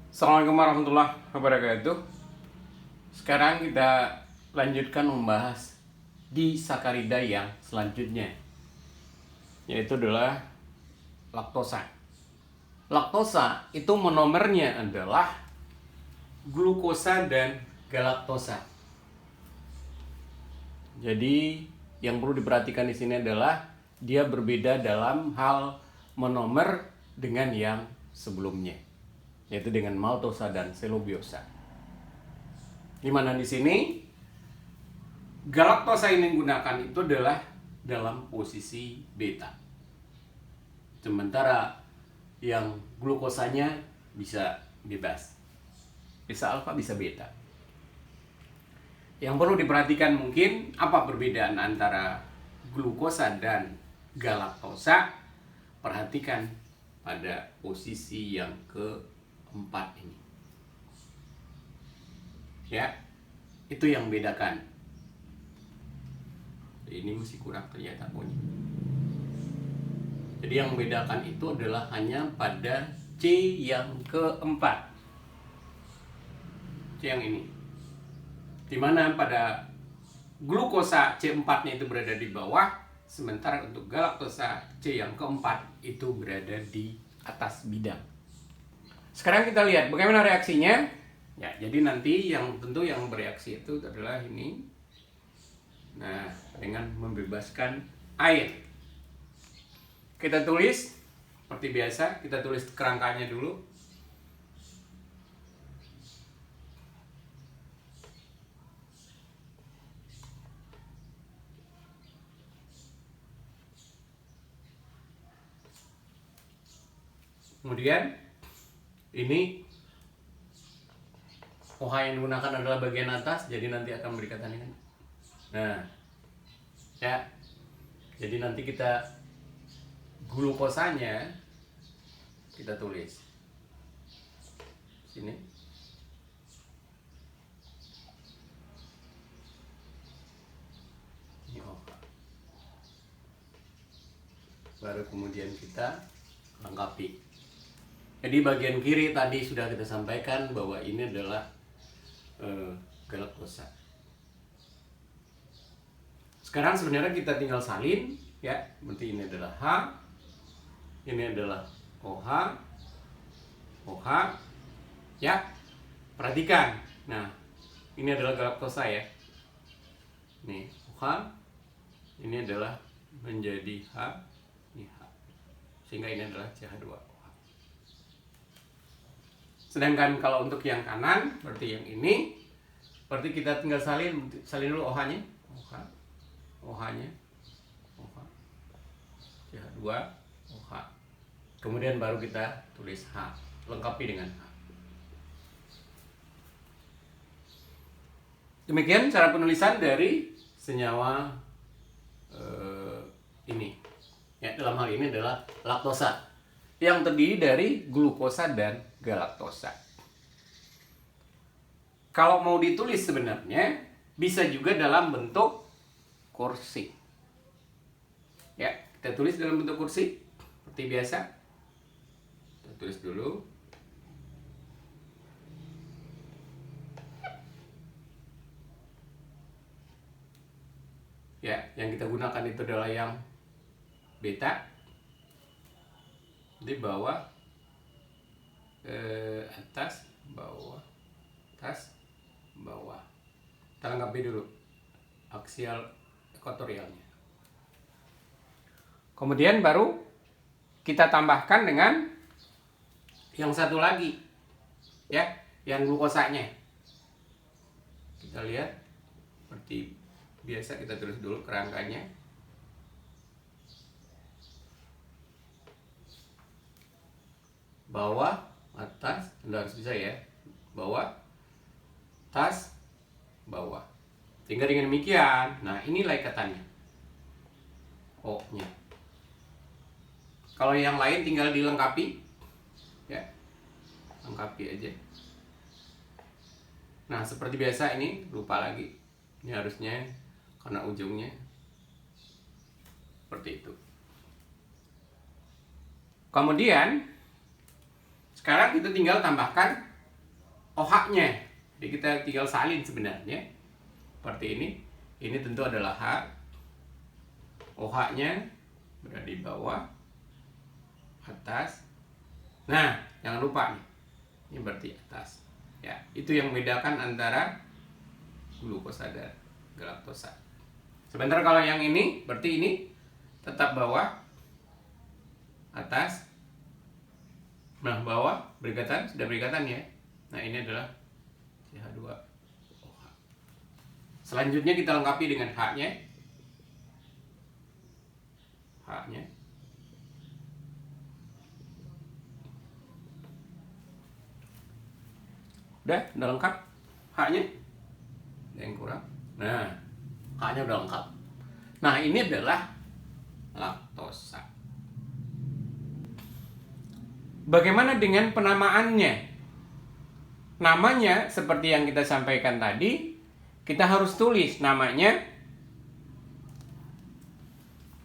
Assalamualaikum warahmatullahi wabarakatuh. Sekarang kita lanjutkan membahas disakarida yang selanjutnya, yaitu adalah laktosa. Laktosa itu monomernya adalah glukosa dan galaktosa. Jadi yang perlu diperhatikan di sini adalah dia berbeda dalam hal monomer dengan yang sebelumnya, yaitu dengan maltosa dan selobiosa. Di mana di sini galaktosa yang digunakan itu adalah dalam posisi beta. Sementara yang glukosanya bisa bebas. Bisa alfa, bisa beta. Yang perlu diperhatikan mungkin apa perbedaan antara glukosa dan galaktosa. Perhatikan pada posisi yang keempat ini. Ya, itu yang membedakan. Ini masih kurang ternyata punya. Jadi yang membedakan itu adalah hanya pada C yang keempat. C yang ini. Dimana pada glukosa C4-nya itu berada di bawah, sementara untuk galaktosa C yang keempat itu berada di atas bidang. Sekarang kita lihat bagaimana reaksinya. Ya, jadi nanti yang tentu yang bereaksi itu adalah ini. Nah, dengan membebaskan air. Kita tulis seperti biasa, kita tulis kerangkanya dulu. Kemudian ini OH yang digunakan adalah bagian atas, jadi nanti akan berikatan dengan. Nah, ya. Jadi nanti kita glukosanya kita tulis sini. Ini OH. Baru kemudian kita lengkapi. Jadi bagian kiri tadi sudah kita sampaikan bahwa ini adalah galaktosa. Sekarang sebenarnya kita tinggal salin, ya. Berarti ini adalah H, ini adalah OH, OH, ya. Perhatikan. Nah, ini adalah galaktosa ya. Nih OH, ini adalah menjadi H, ini H. Sehingga ini adalah CH2OH. Sedangkan kalau untuk yang kanan, berarti yang ini, berarti kita tinggal salin dulu OH-nya, OH, OH-nya, OH, CH2, OH. Kemudian baru kita tulis H, lengkapi dengan H. Demikian cara penulisan dari senyawa ini. Ya, dalam hal ini adalah laktosa yang terdiri dari glukosa dan galaktosa. Kalau mau ditulis sebenarnya bisa juga dalam bentuk kursi. Ya, kita tulis dalam bentuk kursi seperti biasa. Kita tulis dulu. Ya, yang kita gunakan itu adalah yang beta. Di bawah, atas, bawah, atas, bawah. Kita lengkapi dulu aksial ekuatorialnya. Kemudian baru kita tambahkan dengan yang satu lagi, ya, yang glukosanya. Kita lihat seperti biasa, kita tulis dulu kerangkanya. Bawah, atas, harus bisa ya. Bawah, atas, bawah. Sehingga dengan demikian, nah inilah ikatannya. O-nya. Kalau yang lain tinggal dilengkapi, ya, lengkapi aja. Nah seperti biasa ini, lupa lagi. Ini harusnya karena ujungnya seperti itu. Kemudian sekarang kita tinggal tambahkan OH-nya. Jadi kita tinggal salin sebenarnya. Seperti ini. Ini tentu adalah H. OH-nya berada di bawah, atas. Nah, jangan lupa nih. Ini berarti atas. Ya, itu yang membedakan antara glukosa dan galaktosa. Sebentar kalau yang ini, berarti ini tetap bawah, atas. Nah, bawah berikatan, sudah berikatan ya. Nah, ini adalah CH2OH. Selanjutnya kita lengkapi dengan H-nya. H-nya. Udah lengkap H-nya. Ada yang kurang. Nah, H-nya udah lengkap. Nah, ini adalah laktosa. Bagaimana dengan penamaannya? Namanya seperti yang kita sampaikan tadi, kita harus tulis namanya.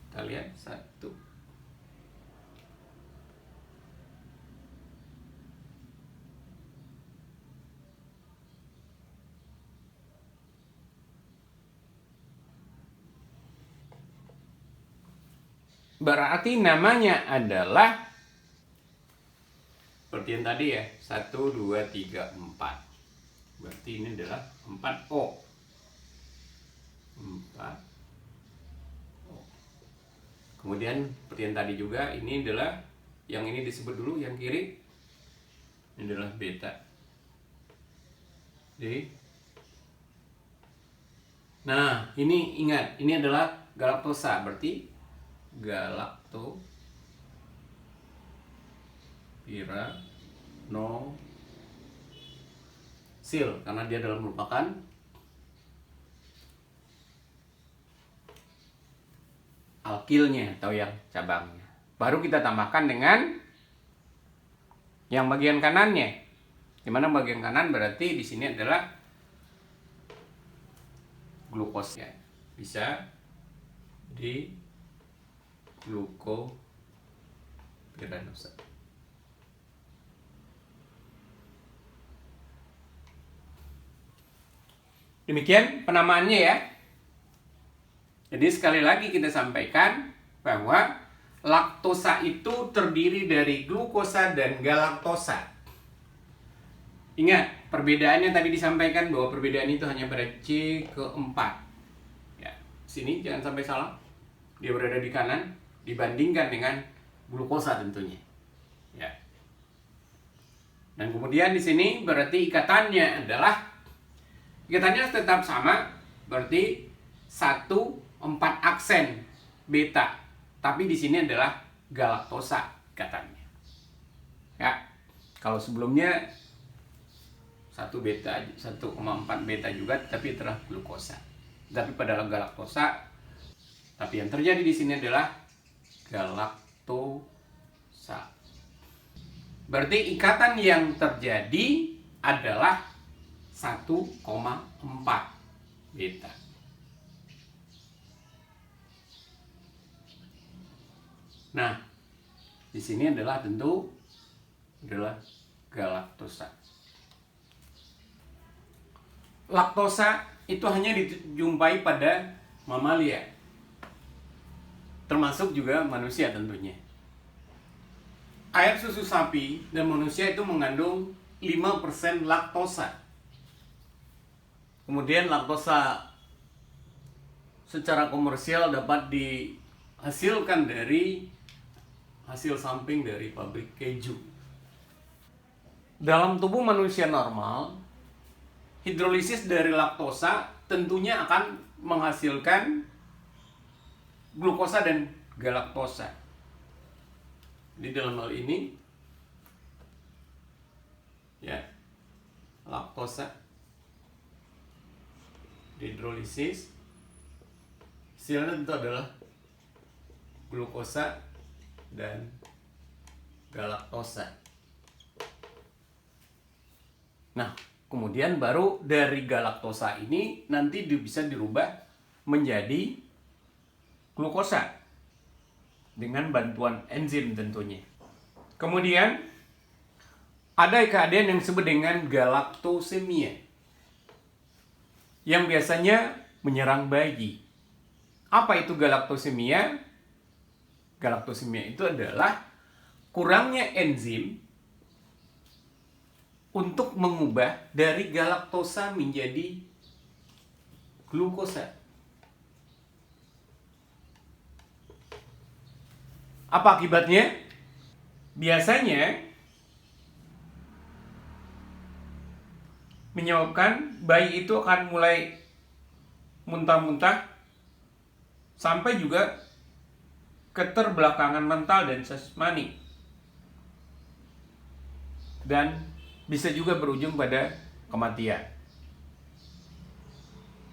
Kita lihat satu. Berarti namanya adalah seperti yang tadi ya, 1, 2, 3, 4. Berarti ini adalah 4O. 4O. Kemudian seperti yang tadi juga, ini adalah, yang ini disebut dulu, yang kiri. Ini adalah beta. Jadi, nah ini ingat, ini adalah galaktosa. Berarti galactopyranosil, karena dia adalah merupakan alkilnya atau yang cabangnya. Baru kita tambahkan dengan yang bagian kanannya. Dimana bagian kanan berarti di sini adalah glukosa. Bisa di glukopyranosa. Demikian penamaannya ya. Jadi sekali lagi kita sampaikan bahwa laktosa itu terdiri dari glukosa dan galaktosa. Ingat, perbedaannya tadi disampaikan bahwa perbedaan itu hanya pada C keempat. Ya, sini jangan sampai salah. Dia berada di kanan dibandingkan dengan glukosa tentunya. Ya. Dan kemudian di sini berarti ikatannya tetap sama, berarti 1, 4 aksen beta. Tapi di sini adalah galaktosa ikatannya. Ya. Kalau sebelumnya 1 beta, 1,4 beta juga, tapi telah glukosa. Tapi pada galaktosa, tapi yang terjadi di sini adalah galaktosa. Berarti ikatan yang terjadi adalah 1,4 beta. Nah, di sini adalah tentu adalah galaktosa. Laktosa itu hanya dijumpai pada mamalia, termasuk juga manusia tentunya. Air susu sapi dan manusia itu mengandung 5% laktosa. Kemudian laktosa secara komersial dapat dihasilkan dari hasil samping dari pabrik keju. Dalam tubuh manusia normal, hidrolisis dari laktosa tentunya akan menghasilkan glukosa dan galaktosa. Di dalam hal ini ya, laktosa hidrolisis hasilnya tentu adalah glukosa dan galaktosa. Nah, kemudian baru dari galaktosa ini nanti bisa dirubah menjadi glukosa dengan bantuan enzim tentunya. Kemudian ada keadaan yang disebut dengan galaktosemia yang biasanya menyerang bayi. Apa itu galaktosemia? Galaktosemia itu adalah kurangnya enzim untuk mengubah dari galaktosa menjadi glukosa. Apa akibatnya? Biasanya menyebabkan bayi itu akan mulai muntah-muntah sampai juga keterbelakangan mental dan jasmani. Dan bisa juga berujung pada kematian.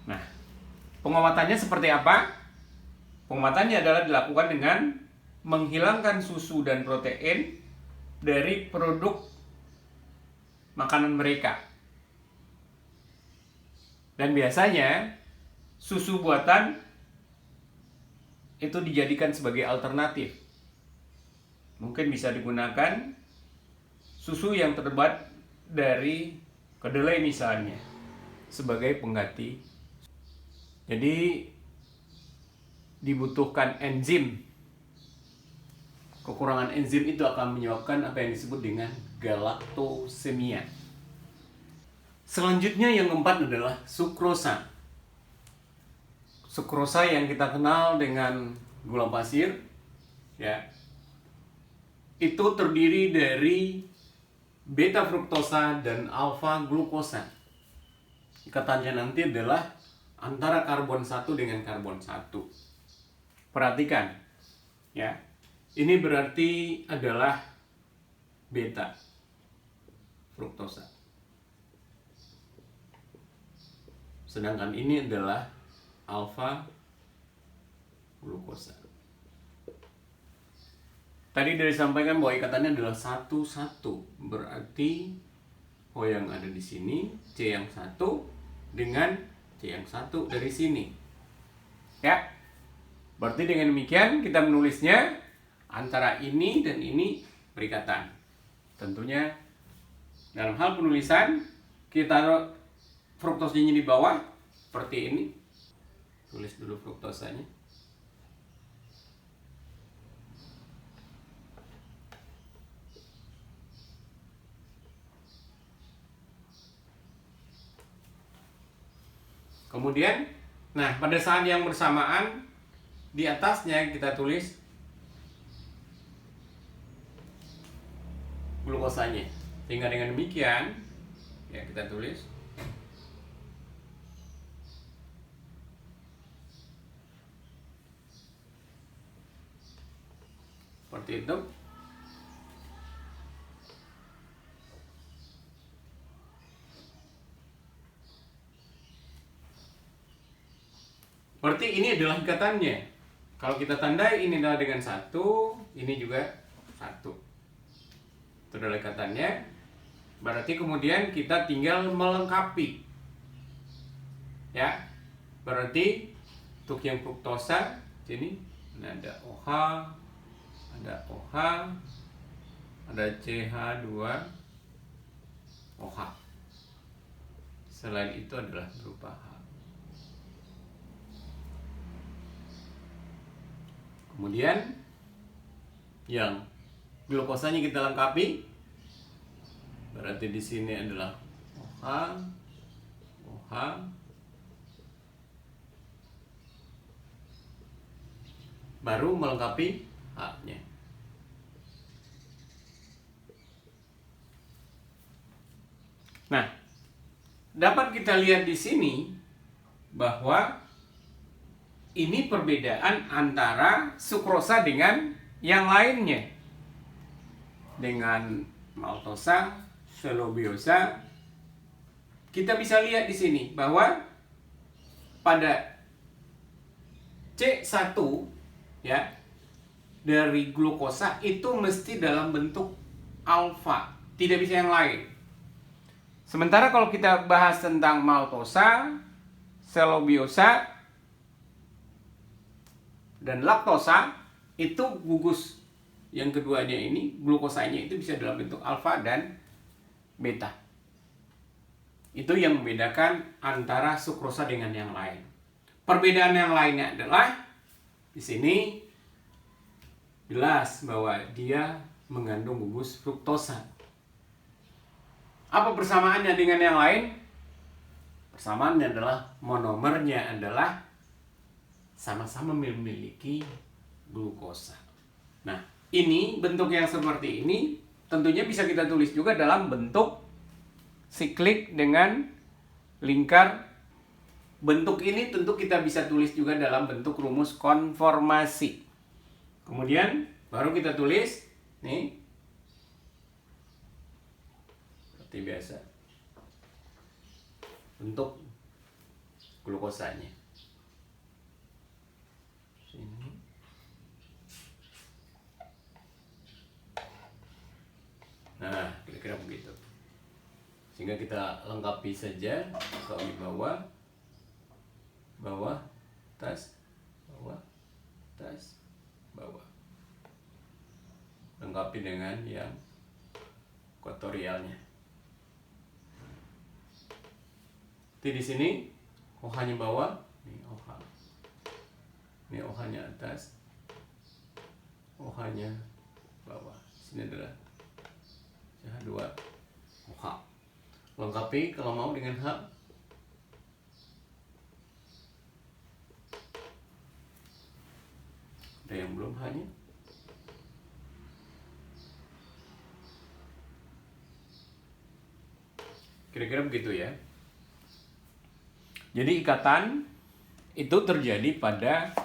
Nah, pengobatannya seperti apa? Pengobatannya adalah dilakukan dengan menghilangkan susu dan protein dari produk makanan mereka. Dan biasanya susu buatan itu dijadikan sebagai alternatif. Mungkin bisa digunakan susu yang terbuat dari kedelai misalnya sebagai pengganti. Jadi dibutuhkan enzim. Kekurangan enzim itu akan menyebabkan apa yang disebut dengan galaktosemia. Selanjutnya yang keempat adalah sukrosa. Sukrosa yang kita kenal dengan gula pasir, ya, itu terdiri dari beta fruktosa dan alfa glukosa. Ikatannya nanti adalah antara karbon 1 dengan karbon 1. Perhatikan, ya, ini berarti adalah beta fruktosa. Sedangkan ini adalah alfa glukosa. Tadi dari sampaikan bahwa ikatannya adalah 1-1. Berarti O yang ada di sini, C yang 1 dengan C yang 1 dari sini. Ya. Berarti dengan demikian kita menulisnya antara ini dan ini berikatan. Tentunya dalam hal penulisan kita taruh fruktosanya di bawah seperti ini. Tulis dulu fruktosanya. Kemudian, nah pada saat yang bersamaan di atasnya kita tulis glukosanya. Sehingga dengan demikian ya kita tulis seperti itu. Berarti ini adalah ikatannya. Kalau kita tandai ini adalah dengan 1, ini juga 1. Itu adalah ikatannya. Berarti kemudian kita tinggal melengkapi. Ya. Berarti untuk yang fruktosa sini ada OH, ada OH, ada CH2OH. Selain itu adalah berupa H. Kemudian yang glukosanya kita lengkapi. Berarti di sini adalah OH, OH, baru melengkapi H-nya. Nah, dapat kita lihat di sini bahwa ini perbedaan antara sukrosa dengan yang lainnya. Dengan maltosa, selobiosa, kita bisa lihat di sini bahwa pada C1 ya dari glukosa itu mesti dalam bentuk alfa, tidak bisa yang lain. Sementara kalau kita bahas tentang maltosa, selobiosa, dan laktosa, itu gugus yang keduanya ini, glukosanya itu bisa dalam bentuk alfa dan beta. Itu yang membedakan antara sukrosa dengan yang lain. Perbedaan yang lainnya adalah di sini jelas bahwa dia mengandung gugus fruktosa. Apa persamaannya dengan yang lain? Persamaannya adalah monomernya adalah sama-sama memiliki glukosa. Nah, ini bentuk yang seperti ini tentunya bisa kita tulis juga dalam bentuk siklik dengan lingkar. Bentuk ini tentu kita bisa tulis juga dalam bentuk rumus konformasi. Kemudian baru kita tulis nih seperti biasa bentuk glukosanya. Sini. Nah, kira-kira begitu. Sehingga kita lengkapi saja soal di bawah, tas, bawah, tas, bawah. Lengkapi dengan yang kotorialnya. Jadi di sini OH-nya bawah, ini OH. Ini OH-nya atas, OH-nya bawah. Sini adalah CH2 OH. Lengkapi kalau mau dengan H. Ada yang belum H-nya? Kira-kira begitu ya. Jadi ikatan itu terjadi pada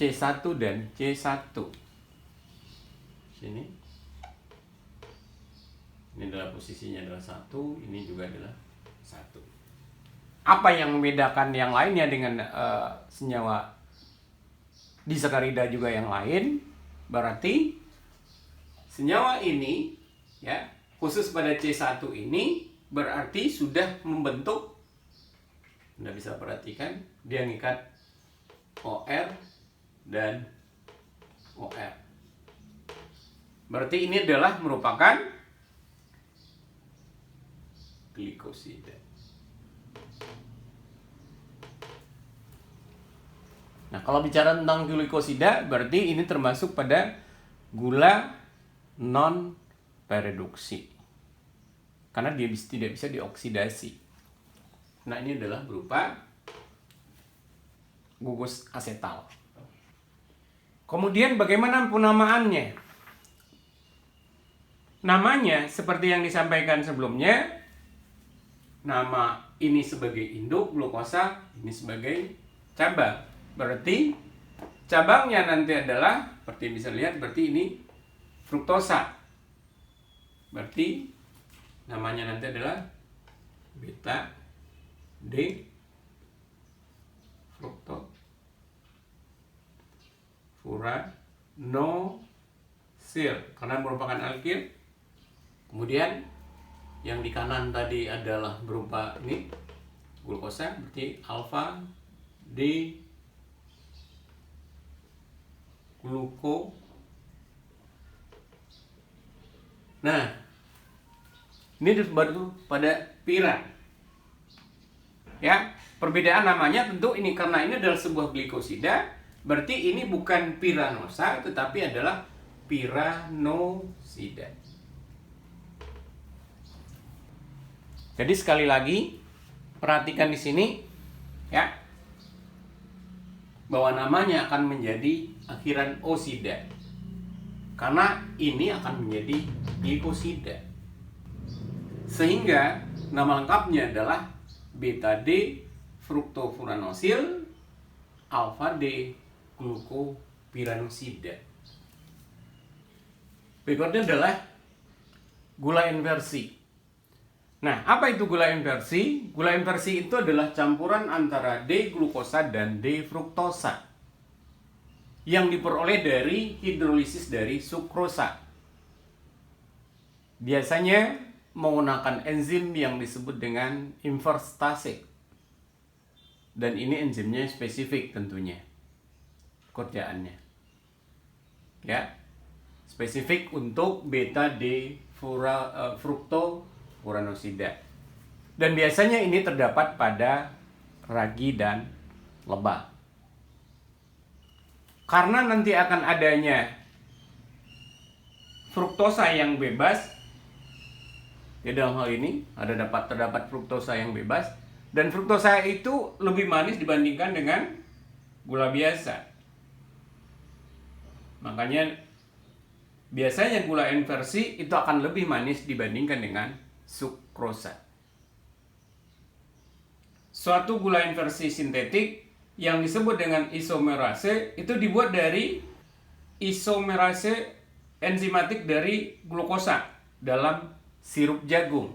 C1 dan C1. Sini. Ini adalah posisinya adalah 1, ini juga adalah 1. Apa yang membedakan yang lainnya dengan senyawa disakarida juga yang lain? Berarti senyawa ini ya, khusus pada C1 ini berarti sudah membentuk, Anda bisa perhatikan dia ngikat OR dan OR. Berarti ini adalah merupakan glikosida. Nah, kalau bicara tentang glikosida, berarti ini termasuk pada gula non pereduksi. Karena dia tidak bisa dioksidasi. Nah, ini adalah berupa gugus asetal. Kemudian bagaimana penamaannya? Namanya seperti yang disampaikan sebelumnya, nama ini sebagai induk glukosa, ini sebagai cabang. Berarti cabangnya nanti adalah, seperti bisa lihat, berarti ini fruktosa. Berarti namanya nanti adalah beta D fructofuranosil karena merupakan alkil. Kemudian yang di kanan tadi adalah berupa ini glukosa, berarti alfa D gluko. Nah, ini baru pada pira. Ya, perbedaan namanya tentu ini karena ini adalah sebuah glikosida, berarti ini bukan piranosa tetapi adalah piranosida. Jadi sekali lagi perhatikan di sini ya, bahwa namanya akan menjadi akhiran osida karena ini akan menjadi glikosida. Sehingga nama lengkapnya adalah beta D fructofuranosil alfa D glukopiranosida. Berikutnya adalah gula inversi. Nah, apa itu gula inversi? Gula inversi itu adalah campuran antara D glukosa dan D fruktosa yang diperoleh dari hidrolisis dari sukrosa. Biasanya menggunakan enzim yang disebut dengan inverstase. Dan ini enzimnya spesifik tentunya kerjaannya. Ya. Spesifik untuk beta D fructofuranosil uranosida. Dan biasanya ini terdapat pada ragi dan lebah. Karena nanti akan adanya fruktosa yang bebas, ya dalam hal ini terdapat fruktosa yang bebas, dan fruktosa itu lebih manis dibandingkan dengan gula biasa. Makanya biasanya gula inversi itu akan lebih manis dibandingkan dengan sukrosa. Suatu gula inversi sintetik yang disebut dengan isomerase itu dibuat dari isomerase enzimatik dari glukosa dalam sirup jagung.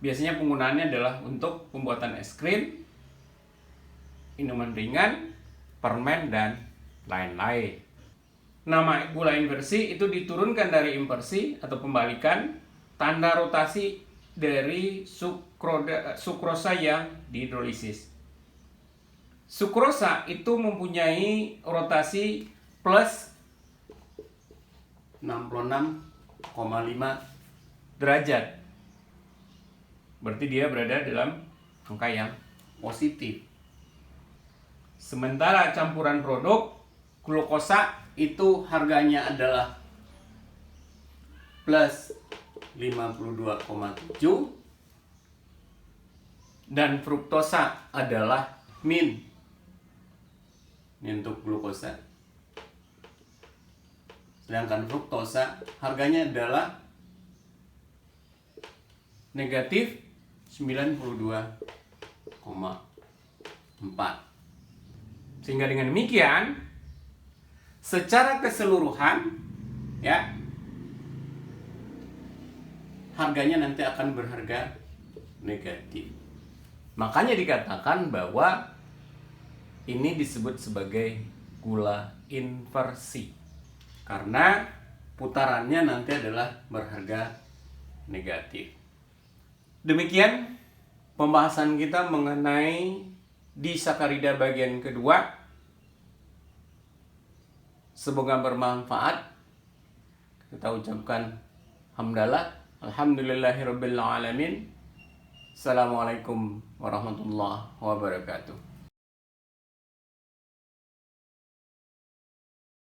Biasanya penggunaannya adalah untuk pembuatan es krim, minuman ringan, permen, dan lain-lain. Nama gula inversi itu diturunkan dari inversi atau pembalikan tanda rotasi dari sukrosa yang dihidrolisis. Sukrosa itu mempunyai rotasi plus 66,5 derajat. Berarti dia berada dalam angka yang positif. Sementara campuran produk glukosa itu harganya adalah plus 52,7 dan fruktosa adalah min. Ini untuk glukosa. Sedangkan fruktosa harganya adalah negatif 92,4. Sehingga dengan demikian secara keseluruhan ya harganya nanti akan berharga negatif. Makanya dikatakan bahwa ini disebut sebagai gula inversi karena putarannya nanti adalah berharga negatif. Demikian pembahasan kita mengenai disakarida bagian kedua. Semoga bermanfaat. Kita ucapkan hamdalah. Alhamdulillahirabbil alamin. Assalamualaikum warahmatullahi wabarakatuh.